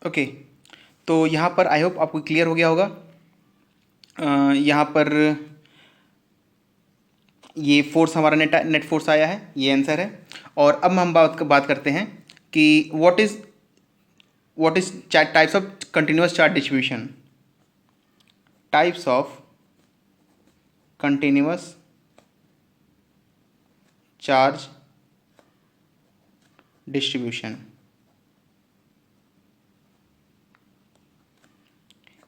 Okay, तो यहाँ पर आई होप आपको क्लियर हो गया होगा। यहाँ पर ये फोर्स हमारा नेट फोर्स आया है, ये आंसर है। और अब हम बात करते हैं कि what is types of continuous charge distribution. Types of continuous charge distribution.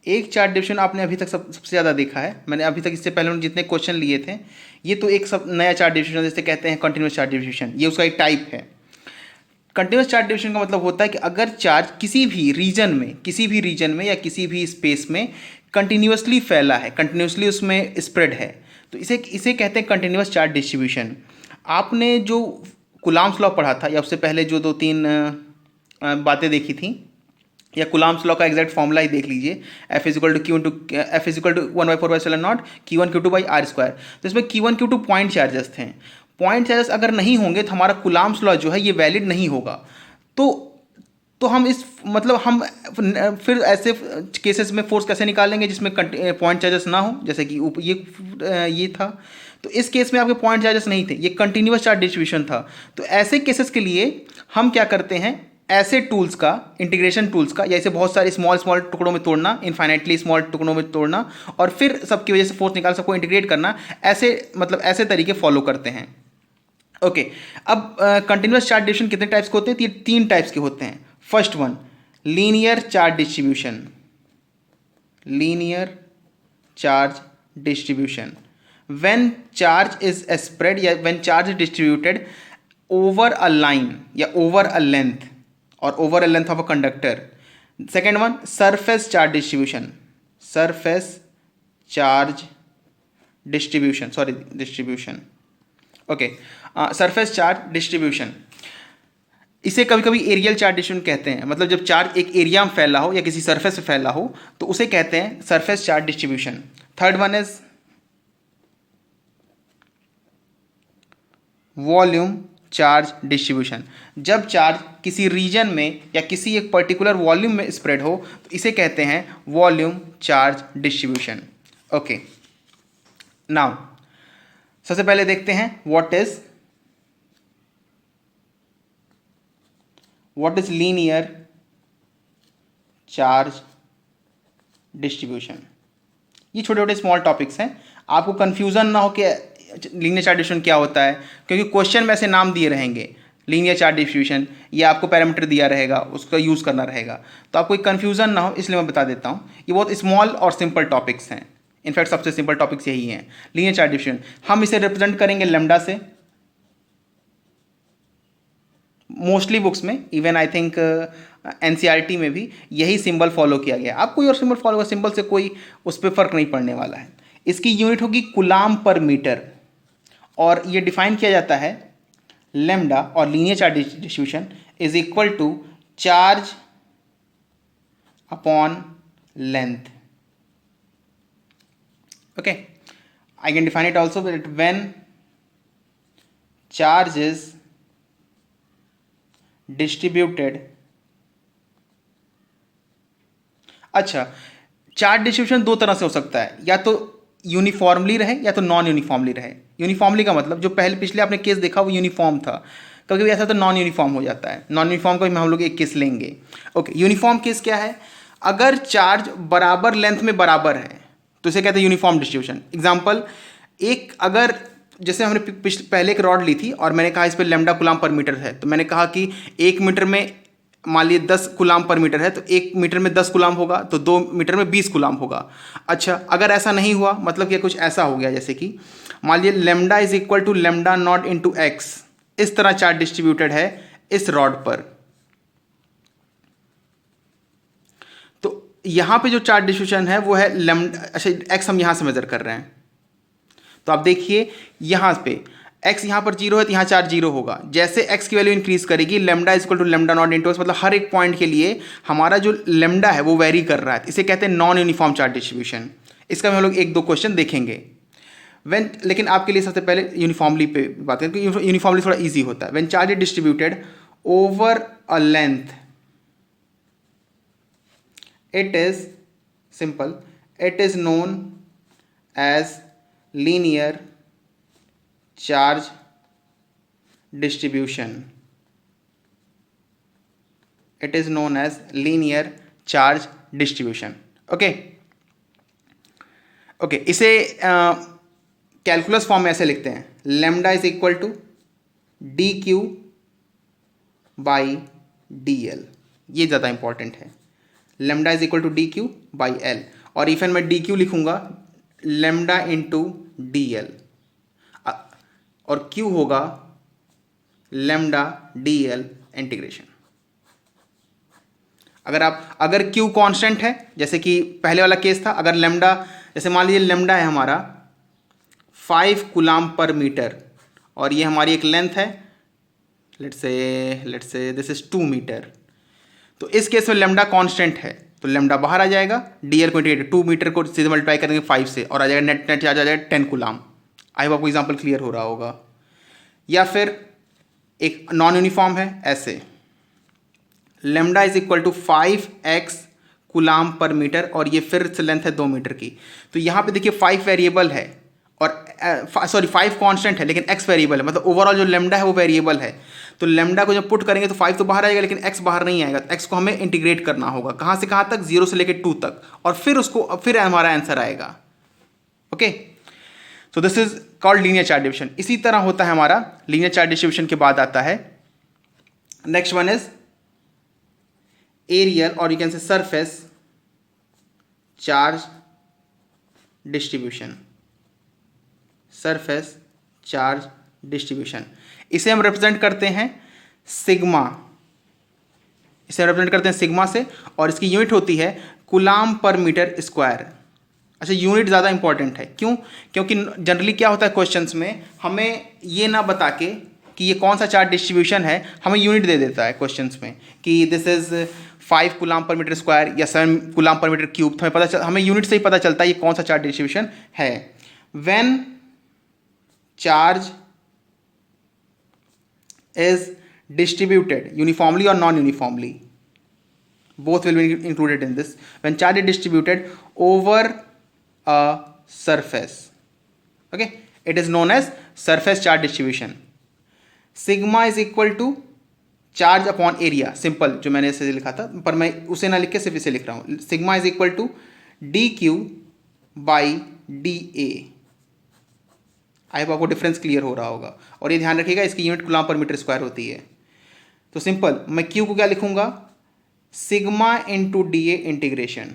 एक चार्ज डिस्ट्रीब्यूशन आपने अभी तक सबसे ज़्यादा देखा है, मैंने अभी तक इससे पहले उन्होंने जितने क्वेश्चन लिए थे, ये तो एक सब नया चार्ज डिस्ट्रीब्यूशन जैसे कहते हैं कंटिन्यूअस चार्ज डिस्ट्रीब्यूशन, ये उसका एक टाइप है। कंटिन्यूअस चार्ज डिस्ट्रीब्यूशन का मतलब होता है कि अगर चार्ज किसी भी रीजन में या किसी भी स्पेस में कंटिन्यूअसली फैला है, कंटिन्यूअसली उसमें स्प्रेड है, तो इसे इसे कहते हैं कंटिन्यूअस चार्ज डिस्ट्रीब्यूशन। आपने जो कूलॉम्स लॉ पढ़ा था या उससे पहले जो 2-3 बातें देखी थी, या कूलॉम्स लॉ का एग्जैक्ट फॉर्मूला ही देख लीजिए, F is equal to 1/4 Q1 Q2 by R square. तो इसमें Q1 Q2 पॉइंट चार्जेस थे। पॉइंट चार्जेस अगर नहीं होंगे तो हमारा कूलॉम्स लॉ जो है ये वैलिड नहीं होगा। तो हम इस मतलब हम फिर ऐसे केसेस में फोर्स कैसे निकालेंगे जिसमें पॉइंट चार्जेस ना हो, जैसे कि ये था। तो इस केस में आपके पॉइंट चार्जेस नहीं थे, ये कंटिन्यूअस चार्ज डिस्ट्रीब्यूशन था। तो ऐसे केसेस के लिए हम क्या करते हैं, ऐसे टूल्स का, इंटीग्रेशन टूल्स का, या इसे बहुत सारे स्मॉल टुकड़ों में तोड़ना, इनफाइनाइटली स्मॉल टुकड़ों में तोड़ना, और फिर सबकी वजह से फोर्स निकाल सबको इंटीग्रेट करना, ऐसे तरीके फॉलो करते हैं। ओके, अब कंटिन्यूअस चार्ज डिस्ट्रीब्यूशन कितने टाइप्स के होते हैं? ये 3 टाइप्स के होते हैं। First one, linear charge distribution. Linear charge distribution, when charge is spread या when charge is distributed over a line या over a length or over a length of a conductor. Second one, surface charge distribution. Surface charge distribution. Okay, surface charge distribution. इसे कभी कभी areal charge distribution कहते हैं, मतलब जब charge एक area में फैला हो या किसी सरफेस पे फैला हो तो उसे कहते हैं surface charge distribution. Third one is volume charge distribution. जब चार्ज किसी रीजन में या किसी एक पर्टिकुलर वॉल्यूम में स्प्रेड हो तो इसे कहते हैं volume charge distribution. Okay, now सबसे पहले देखते हैं what is linear charge distribution. ये छोटे छोटे स्मॉल टॉपिक्स हैं, आपको कंफ्यूजन ना हो कि लीनियर चार्ज डिस्ट्रीब्यूशन क्या होता है, क्योंकि क्वेश्चन में ऐसे नाम दिए रहेंगे लीनियर चार्ज डिस्ट्रीब्यूशन, या आपको पैरामीटर दिया रहेगा, उसका यूज़ करना रहेगा, तो आपको कोई कन्फ्यूज़न ना हो इसलिए मैं बता देता हूँ। ये बहुत स्मॉल और सिंपल टॉपिक्स हैं, इनफैक्ट सबसे सिंपल टॉपिक्स यही हैं। लीनियर चार्ज डिस्ट्रीब्यूशन हम इसे रिप्रेजेंट करेंगे लैम्डा से, मोस्टली बुक्स में, इवन आई थिंक एनसीईआरटी में भी यही सिंबल फॉलो किया गया। आप कोई और सिंबल फॉलो करो, सिंबल से कोई उस पर फर्क नहीं पड़ने वाला है। इसकी यूनिट होगी कूलाम पर मीटर, और ये डिफाइन किया जाता है लैम्डा और linear charge distribution is equal to charge upon length. Okay, I can define it also that when charge is distributed. अच्छा, चार्ज डिस्ट्रीब्यूशन दो तरह से हो सकता है, या तो यूनिफॉर्मली रहे या तो नॉन यूनिफॉर्मली रहे। यूनिफॉर्मली का मतलब जो पिछले आपने केस देखा वो यूनिफॉर्म था, कभी कभी ऐसा तो नॉन यूनिफॉर्म हो जाता है। नॉन यूनिफॉर्म का भी हम लोग एक केस लेंगे। ओके, यूनिफॉर्म केस क्या है? अगर चार्ज बराबर लेंथ में बराबर है तो इसे कहते हैं यूनिफॉर्म डिस्ट्रीब्यूशन। एग्जाम्पल, अगर जैसे हमने पहले एक रॉड ली थी और मैंने कहा इस पर लैम्डा कूलाम पर मीटर है, तो मैंने कहा कि 1 मीटर में मान लीजिए 10 कूलाम पर मीटर है, तो 1 मीटर में 10 कूलाम होगा, तो 2 मीटर में 20 कूलाम होगा। अच्छा, अगर ऐसा नहीं हुआ, मतलब कि कुछ ऐसा हो गया जैसे कि मान लीजिए lambda is equal to lambda naught into x, इस तरह चार्ज डिस्ट्रीब्यूटेड है इस रॉड पर, तो यहां पे जो चार्ज डिस्ट्रीब्यूशन है वो है लैम्डा। अच्छा, एक्स हम यहां से मेजर कर रहे हैं, तो आप देखिए यहां पे x यहाँ पर 0 है तो यहाँ चार्ज 0 होगा। जैसे x की वैल्यू इंक्रीज करेगी, lambda is equal to lambda naught into x, मतलब हर एक पॉइंट के लिए हमारा जो लैम्डा है वो वेरी कर रहा है। इसे कहते हैं नॉन यूनिफॉर्म चार्ज डिस्ट्रीब्यूशन। इसका हम लोग 1-2 क्वेश्चन देखेंगे। लेकिन आपके लिए सबसे पहले यूनिफॉर्मली पे बात करें, क्योंकि यूनिफॉर्मली थोड़ा ईजी होता है। When charge is distributed over a length It is simple. It is known as linear charge distribution. It is known as linear charge distribution. Okay. Okay इसे कैलकुलस फॉर्म में ऐसे लिखते हैं, lambda is equal to d q by d l. ये ज़्यादा important है. Lambda is equal to d q by l, और इफन मैं डी क्यू लिखूंगा लेमडा इंटू डी एल, और क्यू होगा लेमडा डी एल इंटीग्रेशन. अगर क्यू कांस्टेंट है, जैसे कि पहले वाला केस था, अगर लेमडा, जैसे मान लीजिए लेमडा है हमारा 5 कूलाम पर मीटर, और ये हमारी एक लेंथ है, let's say this is 2 metre. तो इस केस में लेमडा कांस्टेंट है, तो लेमडा बाहर आ जाएगा, डीएल को 2 मीटर को सीधे मल्टीप्लाई करेंगे 5 से, और आ जाएगा नेट आ जाएगा 10 कूलाम. आई होप आपको एग्जाम्पल क्लियर हो रहा होगा. या फिर एक नॉन यूनिफॉर्म है ऐसे, lambda is equal to 5x coulomb per metre, और ये फिर से लेंथ है 2 मीटर की. तो यहाँ पे देखिए 5 वेरिएबल है, और 5 कांस्टेंट है, लेकिन x वेरिएबल है, मतलब ओवरऑल जो लेमडा है वो वेरिएबल है. तो लेमडा को जब पुट करेंगे तो 5 तो बाहर आएगा, लेकिन x बाहर नहीं आएगा. x को हमें इंटीग्रेट करना होगा, कहाँ से कहाँ तक, 0 से लेकर 2 तक, और फिर हमारा आंसर आएगा. Okay, so this is called linear charge distribution. इसी तरह होता है हमारा लीनियर चार्ज डिस्ट्रीब्यूशन के बाद आता है नेक्स्ट वन इज एरियल, और यू कैन से surface charge distribution. Surface charge distribution, इसे हम रिप्रेजेंट करते हैं सिग्मा. इसे रिप्रेजेंट करते हैं सिग्मा से, और इसकी यूनिट होती है कूलाम पर मीटर स्क्वायर. अच्छा, यूनिट ज़्यादा इंपॉर्टेंट है. क्यों? क्योंकि जनरली क्या होता है क्वेश्चंस में, हमें ये ना बता के कि ये कौन सा चार्ज डिस्ट्रीब्यूशन है, हमें यूनिट दे देता है क्वेश्चंस में कि this is 5 coulomb per metre square या 7 कूलाम पर मीटर क्यूब. तो हमें यूनिट से ही पता चलता है ये कौन सा चार्ज डिस्ट्रीब्यूशन है. When charge is distributed uniformly or non-uniformly, both will be included in this. When charge is distributed over a surface, okay, it is known as surface charge distribution. Sigma is equal to charge upon area, simple जो मैंने इसे लिखा था, पर मैं उसे ना लिख के सिर्फ इसे लिख रहा हूँ. Sigma is equal to dq by dA. I hope आपको डिफरेंस क्लियर हो रहा होगा. और ये ध्यान रखिएगा, इसकी unit coulomb per metre square होती है. तो सिंपल, मैं क्यू को क्या लिखूंगा, sigma into D a integration,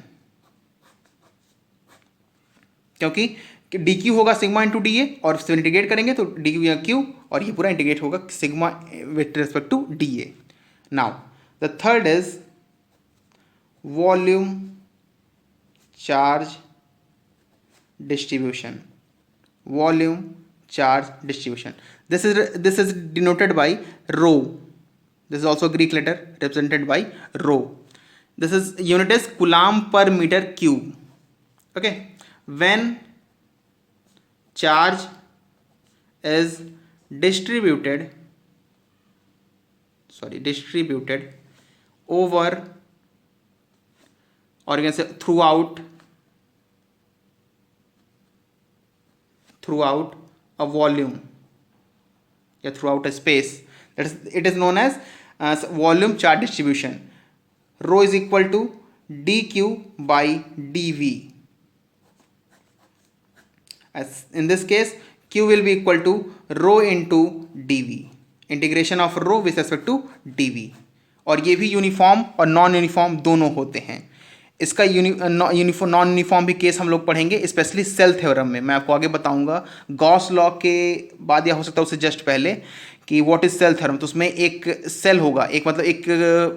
क्योंकि डी क्यू होगा सिग्मा इंटू डी ए, और फिर इंटीग्रेट करेंगे तो डी क्यू या क्यू, और ये पूरा इंटीग्रेट होगा sigma with respect to d a. Now the third is volume charge distribution. Volume charge distribution. This is denoted by rho. This is also Greek letter represented by rho. This is unit is coulomb per meter cube. Okay, when charge is distributed over, or you can say throughout a volume, या throughout a space, it is known as volume charge distribution. Rho is equal to dq by dv. As in this case, q will be equal to rho into dv, integration of rho with respect to dv. और ये भी uniform और non uniform दोनों होते हैं. इसका non uniform भी case हम लोग पढ़ेंगे, स्पेशली सेल थ्योरम में. मैं आपको आगे बताऊंगा गॉस लॉ के बाद, या हो सकता है उससे जस्ट पहले, कि व्हाट इज सेल थ्योरम. तो उसमें एक सेल होगा, एक मतलब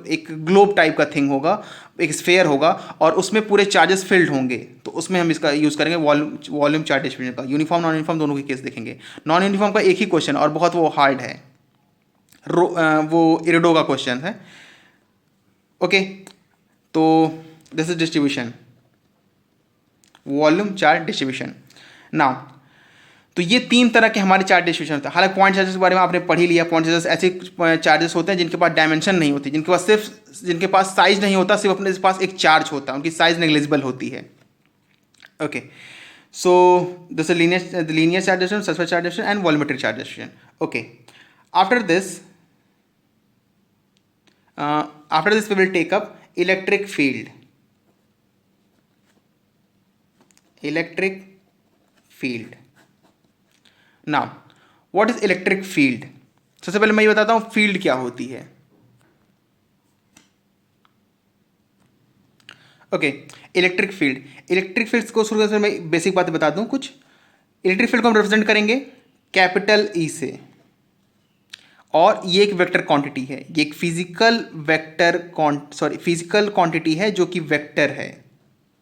एक ग्लोब टाइप का थिंग होगा, एक स्फेयर होगा, और उसमें पूरे चार्जेस फिल्ड होंगे. तो उसमें हम इसका यूज़ करेंगे वॉल्यूम चार्ज डिस्ट्रीब्यूशन का. यूनिफॉर्म नॉन यूनिफॉर्म दोनों के केस देखेंगे. नॉन यूनिफॉर्म का एक ही क्वेश्चन, और बहुत वो हार्ड है, वो इरिडो का क्वेश्चन है. ओके, तो this is distribution, volume charge distribution. Now तो ये 3 तरह के हमारे चार्ज डिस्ट्रीब्यूशन होते हैं। हालांकि पॉइंट चार्जेस के बारे में आपने पढ़ ही लिया। पॉइंट चार्जेस ऐसे चार्जेस होते हैं जिनके पास डायमेंशन नहीं होती, जिनके पास साइज नहीं होता, सिर्फ अपने पास एक चार्ज होता है, उनकी साइज नेग्लिजिबल होती है। Okay, so this is linear charge distribution, suspend charge distribution and volumetric charge distribution. Okay, after this we will take up electric field. Now what is electric field? सबसे पहले मैं ये बताता हूं फील्ड क्या होती है। ओके, इलेक्ट्रिक फील्ड को शुरू करने से मैं बेसिक बातें बता दूं कुछ। इलेक्ट्रिक फील्ड को हम रिप्रेजेंट करेंगे कैपिटल ई से, और ये एक वेक्टर क्वांटिटी है। ये एक फिजिकल क्वांटिटी है जो कि वेक्टर है,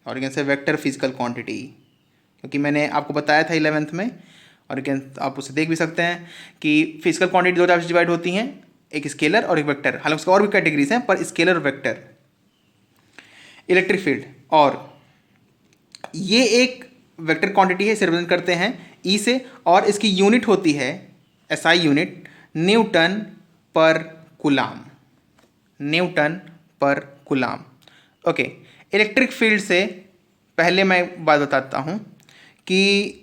और कैसे वेक्टर फिजिकल क्वांटिटी, क्योंकि मैंने आपको बताया था 11th में, और आप उसे देख भी सकते हैं कि फिजिकल क्वांटिटी 2 टाइप्स डिवाइड होती हैं, एक स्केलर और एक वेक्टर। हालांकि उसका और भी कैटेगरीज हैं, पर स्केलर और वेक्टर। इलेक्ट्रिक फील्ड, और ये एक वेक्टर क्वांटिटी है, इसे रिप्रेजेंट करते हैं ई से, और इसकी यूनिट होती है SI यूनिट, न्यूटन पर कूलाम। ओके, इलेक्ट्रिक फील्ड से पहले मैं बात बताता हूं कि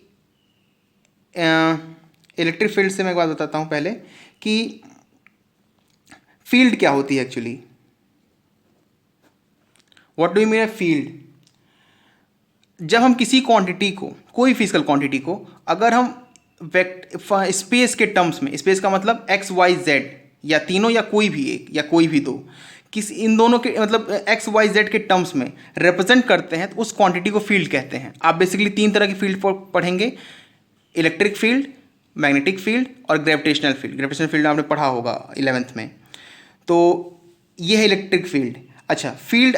फील्ड क्या होती है actually. What do you mean field? जब हम किसी क्वांटिटी को, कोई फिजिकल क्वांटिटी को, अगर हम स्पेस के टर्म्स में, स्पेस का मतलब एक्स वाई जेड, या तीनों, या कोई भी एक, या कोई भी दो, इन दोनों के मतलब एक्स वाई जेड के टर्म्स में रिप्रेजेंट करते हैं, तो उस क्वांटिटी को फील्ड कहते हैं। आप बेसिकली 3 तरह की फील्ड पढ़ेंगे, इलेक्ट्रिक फील्ड, मैग्नेटिक फील्ड और ग्रेविटेशनल फील्ड। ग्रेविटेशनल फील्ड आपने पढ़ा होगा 11th में। तो ये है इलेक्ट्रिक फील्ड। अच्छा, फील्ड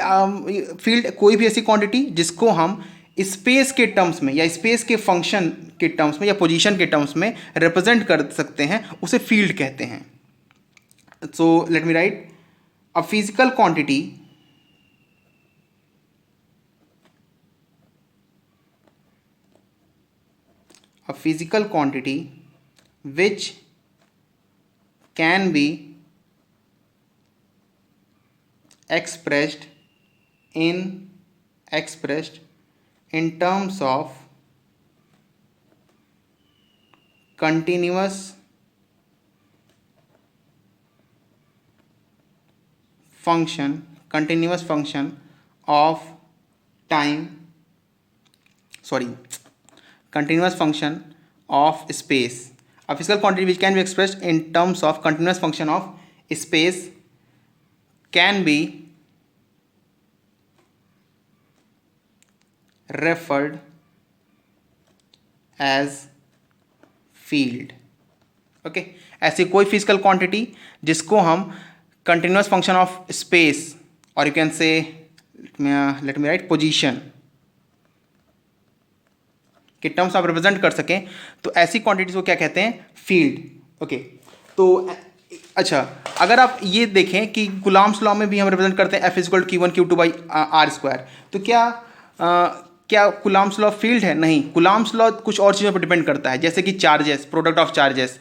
कोई भी ऐसी क्वांटिटी जिसको हम स्पेस के टर्म्स में, या स्पेस के फंक्शन के टर्म्स में, या पोजीशन के टर्म्स में रिप्रेजेंट कर सकते हैं, उसे फील्ड कहते हैं। So let me right, a physical quantity which can be expressed in terms of continuous function of time, continuous function of space. A physical quantity which can be expressed in terms of continuous function of space can be referred as field. Okay, ऐसी कोई physical quantity जिसको हम continuous function of space, और you can से let me right position के terms आप represent कर सकें, तो ऐसी क्वांटिटीज को क्या कहते हैं? फील्ड। ओके, तो अच्छा, अगर आप ये देखें कि कूलॉम्स लॉ में भी हम रिप्रेजेंट करते हैं F = Q1 Q2 by R², तो क्या कूलॉम्स लॉ फील्ड है? नहीं, कूलॉम्स लॉ कुछ और चीज़ों पर डिपेंड करता है, जैसे कि चार्जेस, प्रोडक्ट ऑफ चार्जेस,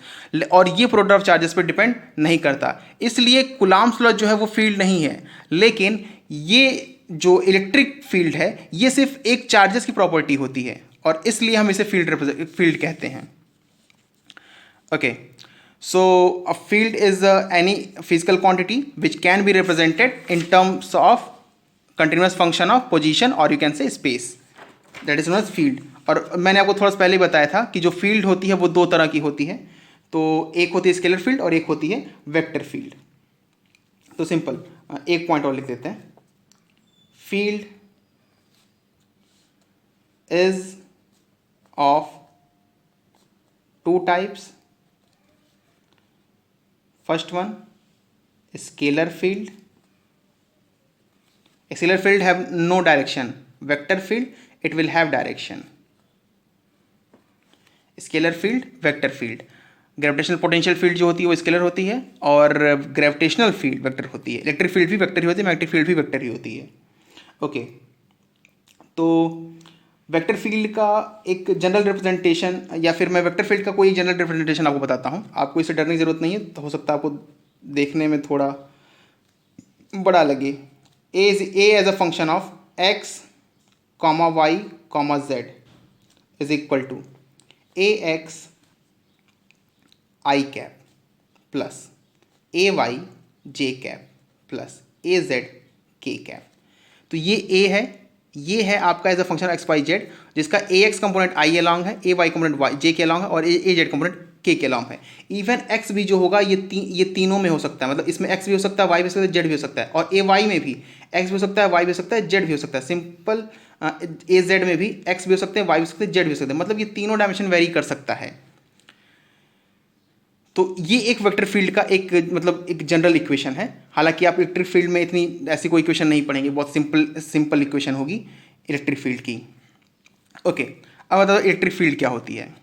और ये प्रोडक्ट ऑफ चार्जेस पर डिपेंड नहीं करता। इसलिए कूलॉम्स लॉ जो है वो फील्ड नहीं है। लेकिन ये जो इलेक्ट्रिक फील्ड है, ये सिर्फ एक चार्जेस की प्रॉपर्टी होती है, और इसलिए हम इसे फील्ड कहते हैं। Okay, so a field is any physical quantity which can be represented in terms of continuous function of position, और you can say space, that is known as field. और मैंने आपको थोड़ा सा पहले ही बताया था कि जो फील्ड होती है वो 2 तरह की होती है। तो एक होती है स्केलर फील्ड और एक होती है वेक्टर फील्ड। तो सिंपल एक पॉइंट और लिख देते हैं, field is of 2 types. First one, scalar field. Scalar field have no direction. Vector field, it will have direction. Scalar field, vector field. Gravitational potential field जो होती है वो स्केलर होती है, और ग्रेविटेशनल फील्ड वेक्टर होती है। इलेक्ट्रिक फील्ड भी वेक्टर ही होती है, मैग्नेटिक फील्ड भी वेक्टर ही होती है। ओके, तो वेक्टर फील्ड का एक जनरल रिप्रेजेंटेशन, या फिर मैं वेक्टर फील्ड का कोई जनरल रिप्रेजेंटेशन आपको बताता हूँ, आपको इससे डरने की ज़रूरत नहीं है, तो हो सकता है आपको देखने में थोड़ा बड़ा लगे। A as a function of x comma y comma z is equal to A x i cap plus A y j cap plus A z k cap. तो ये है आपका as a function x y z, जिसका A x component i along है, A y component y j के along है, और A z component के अलॉन्ग है। इवन एक्स भी जो होगा ये तीनों में हो सकता है, मतलब इसमें एक्स भी हो सकता है, वाई भी हो सकता है, जेड भी हो सकता है, और ए वाई में भी एक्स भी हो सकता है, वाई भी हो सकता है, जेड भी हो सकता है। सिंपल ए जेड में भी एक्स भी हो सकते हैं, वाई भी हो सकते हैं, जेड भी हो सकते हैं, मतलब ये तीनों डायमेंशन वेरी कर सकता है। तो ये एक वेक्टर फील्ड का एक मतलब एक जनरल इक्वेशन है। हालांकि आप इलेक्ट्रिक फील्ड में इतनी ऐसी कोई इक्वेशन नहीं पढ़ेंगे, बहुत सिंपल इक्वेशन होगी इलेक्ट्रिक फील्ड की। ओके, अब बताओ इलेक्ट्रिक फील्ड क्या होती है,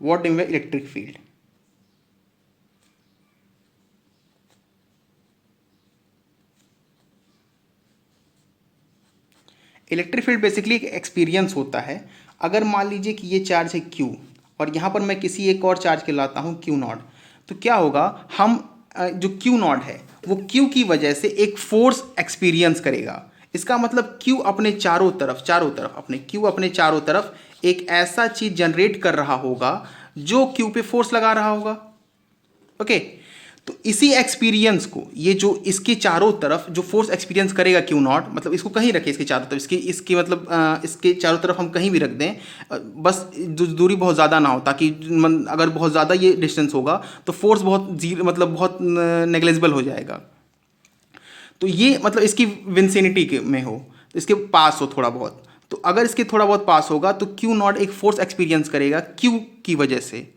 what mean by electric field. Electric field basically एक एक्सपीरियंस होता है। अगर मान लीजिए कि ये चार्ज है Q और यहाँ पर मैं किसी एक और चार्ज के लाता हूँ Q नॉट, तो क्या होगा, हम जो Q नॉट है वो Q की वजह से एक फोर्स एक्सपीरियंस करेगा। इसका मतलब Q अपने चारों तरफ एक ऐसा चीज जनरेट कर रहा होगा जो Q पे फोर्स लगा रहा होगा। ओके, तो इसी एक्सपीरियंस को, ये जो इसके चारों तरफ जो फोर्स एक्सपीरियंस करेगा Q नॉट, मतलब इसको कहीं रखें इसके चारों तरफ, इसके मतलब इसके चारों तरफ हम कहीं भी रख दें, बस दूरी बहुत ज़्यादा ना हो, ताकि अगर बहुत ज़्यादा ये डिस्टेंस होगा तो फोर्स बहुत नेग्लेजिबल हो जाएगा। तो ये मतलब इसकी विंसिनिटी में हो, तो इसके पास हो थोड़ा बहुत, तो अगर इसके थोड़ा बहुत पास होगा तो Q नॉट एक फोर्स एक्सपीरियंस करेगा Q की वजह से,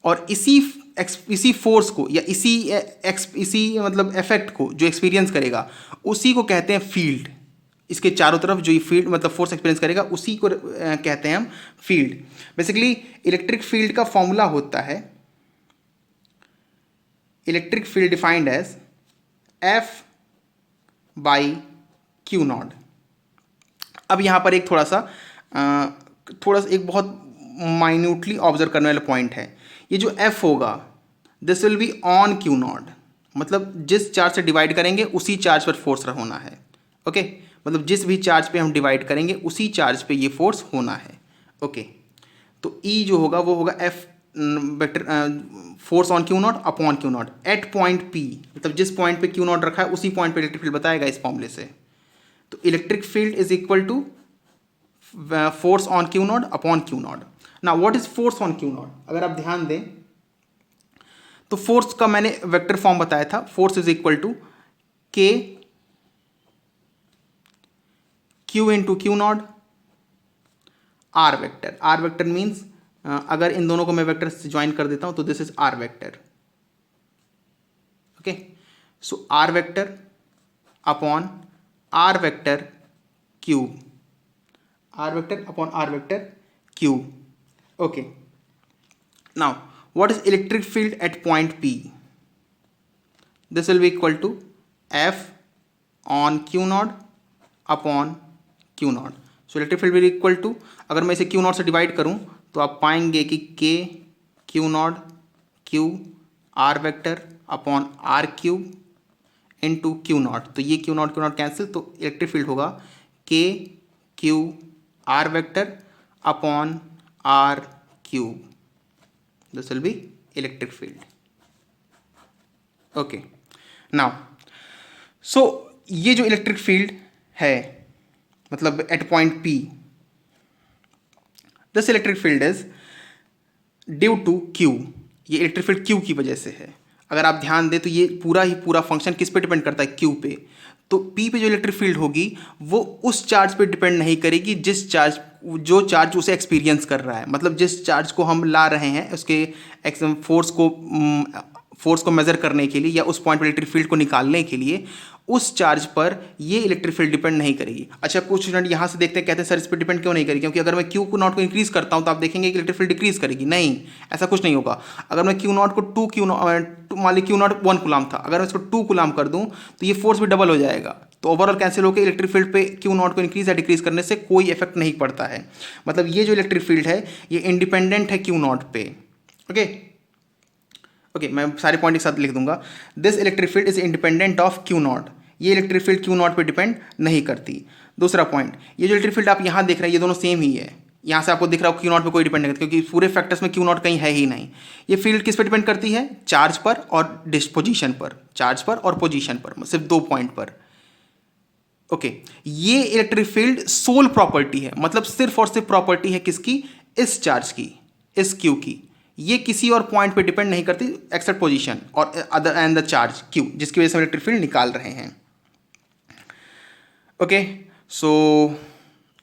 और इसी फोर्स को या इसी मतलब इफेक्ट को जो एक्सपीरियंस करेगा उसी को कहते हैं फील्ड। इसके चारों तरफ जो ये फील्ड मतलब फोर्स एक्सपीरियंस करेगा उसी को कहते हैं हम फील्ड। बेसिकली इलेक्ट्रिक फील्ड का फॉर्मूला होता है, electric field defined as F by Q naught. अब यहाँ पर एक थोड़ा सा एक बहुत माइन्यूटली ऑब्जर्व करने वाला पॉइंट है। ये जो F होगा this will be on Q not, मतलब जिस चार्ज से डिवाइड करेंगे उसी चार्ज पर फोर्स होना है। ओके, मतलब जिस भी चार्ज पे हम डिवाइड करेंगे उसी चार्ज पे ये फोर्स होना है। ओके, तो E जो होगा वो होगा F vector force on Q naught upon Q not at point P, मतलब जिस पॉइंट पे Q नॉट रखा है उसी पॉइंट पे इलेक्ट्रिक फील्ड बताएगा इस फॉर्मूले से। तो electric field is equal to force on Q naught upon Q naught. Now what is force on Q naught, अगर आप ध्यान दें तो फोर्स का मैंने वेक्टर फॉर्म बताया था, force is equal to K Q into Q naught R vector. R vector means अगर इन दोनों को मैं वेक्टर से ज्वाइन कर देता हूं तो this is R vector. Okay, so R vector upon R vector cube, R vector upon R vector cube. Okay. Now, what is electric field at point P? This will be equal to F on Q naught upon Q naught. So electric field will be equal to, अगर मैं इसे Q naught से divide करूं तो आप पाएंगे कि K Q naught Q R vector upon R cube into Q naught। तो ये Q naught कैंसिल, तो इलेक्ट्रिक फील्ड होगा K Q R vector upon R cube. This will be electric field. Okay. Now, so ये जो electric field है मतलब at point P, this electric field is due to Q। ये electric field Q की वजह से है। अगर आप ध्यान दें तो ये पूरा फंक्शन किस पे डिपेंड करता है, Q पे। तो P पे जो इलेक्ट्रिक फील्ड होगी वो उस चार्ज पे डिपेंड नहीं करेगी जो चार्ज उसे एक्सपीरियंस कर रहा है, मतलब जिस चार्ज को हम ला रहे हैं उसके फोर्स को मेजर करने के लिए या उस पॉइंट पर इलेक्ट्रिक फील्ड को निकालने के लिए उस चार्ज पर ये इलेक्ट्रिक फील्ड डिपेंड नहीं करेगी। अच्छा, कुछ स्टूडेंट यहाँ से देखते हैं, कहते हैं सर इस पर डिपेंड क्यों नहीं करेगी, क्योंकि अगर मैं Q को नॉट को इंक्रीज करता हूँ तो आप देखेंगे कि इलेक्ट्रिक फील्ड डिक्रीज करेगी। नहीं, ऐसा कुछ नहीं होगा। अगर मैं Q नॉट को मान ली Q नॉट 1 कूलाम था, अगर मैं इसको 2 कूलाम कर दूँ तो ये फोर्स भी डबल हो जाएगा। तो ओवरऑल कैंसिल होकर इलेक्ट्रिक फील्ड पे क्यू नॉट को इंक्रीज या डिक्रीज करने से कोई इफेक्ट नहीं पड़ता है। मतलब ये जो इलेक्ट्रिक फील्ड है ये इंडिपेंडेंट है क्यू नॉट पे। ओके, मैं सारे पॉइंट एक साथ लिख दूंगा। This electric field is independent of Q not, ये इलेक्ट्रिक फील्ड क्यू नॉट पे डिपेंड नहीं करती। दूसरा पॉइंट, ये जो इलेक्ट्रिक फील्ड आप यहाँ देख रहे हैं ये दोनों सेम ही है। यहाँ से आपको दिख रहा हो क्यू नॉट पे कोई डिपेंड नहीं करता, क्योंकि पूरे फैक्टर्स में क्यू नॉट कहीं है ही नहीं। ये फील्ड किस पे डिपेंड करती है? चार्ज पर और डिस्पोजिशन पर, चार्ज पर और पोजीशन पर, सिर्फ 2 पॉइंट पर। ओके, ये इलेक्ट्रिक फील्ड सोल प्रॉपर्टी है, मतलब सिर्फ और सिर्फ प्रॉपर्टी है किसकी? इस चार्ज की, इस क्यू की। ये किसी और पॉइंट पे डिपेंड नहीं करती एक्सेप्ट पोजीशन और other and the charge Q, जिसकी वजह से हम इलेक्ट्रिक फील्ड निकाल रहे हैं। ओके, सो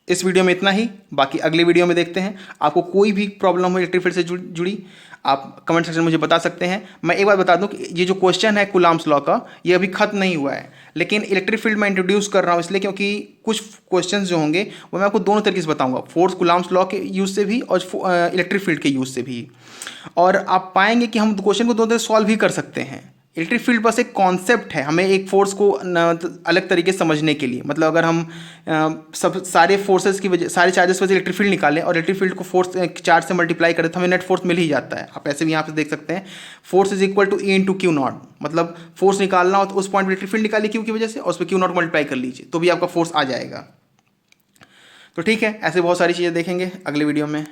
इस वीडियो में इतना ही, बाकी अगले वीडियो में देखते हैं। आपको कोई भी प्रॉब्लम हो इलेक्ट्रिक फील्ड से जुड़ी आप कमेंट सेक्शन में मुझे बता सकते हैं। मैं एक बात बता दूं कि ये जो क्वेश्चन है कूलम्ब्स लॉ का, ये अभी खत्म नहीं हुआ है, लेकिन इलेक्ट्रिक फील्ड में इंट्रोड्यूस कर रहा हूँ इसलिए क्योंकि कुछ क्वेश्चंस जो होंगे वो मैं आपको दोनों तरीके से बताऊंगा, फोर्स कूलम्ब्स लॉ के यूज़ से भी और इलेक्ट्रिक फील्ड के यूज़ से भी। और आप पाएंगे कि हम क्वेश्चन को दोनों तरह सॉल्व भी कर सकते हैं। इलेक्ट्रिक फील्ड बस एक कॉन्सेप्ट है हमें एक फोर्स को अलग तरीके से समझने के लिए। मतलब अगर हम सब सारे फोर्सेस की वजह, सारे चार्जेस की वजह से इलेक्ट्रिक फील्ड निकालें और इलेक्ट्रिक फील्ड को फोर्स चार्ज से मल्टीप्लाई करें तो हमें नेट फोर्स मिल ही जाता है। आप ऐसे भी यहाँ पे देख सकते हैं, force is equal to E into Q naught. मतलब फोर्स निकालना हो तो उस पॉइंट पर इलेक्ट्रिक फील्ड निकालिए क्यू की वजह से और उस पर क्यू नॉट मल्टीप्लाई कर लीजिए तो भी आपका फोर्स आ जाएगा। तो ठीक है, ऐसे बहुत सारी चीज़ें देखेंगे अगले वीडियो में।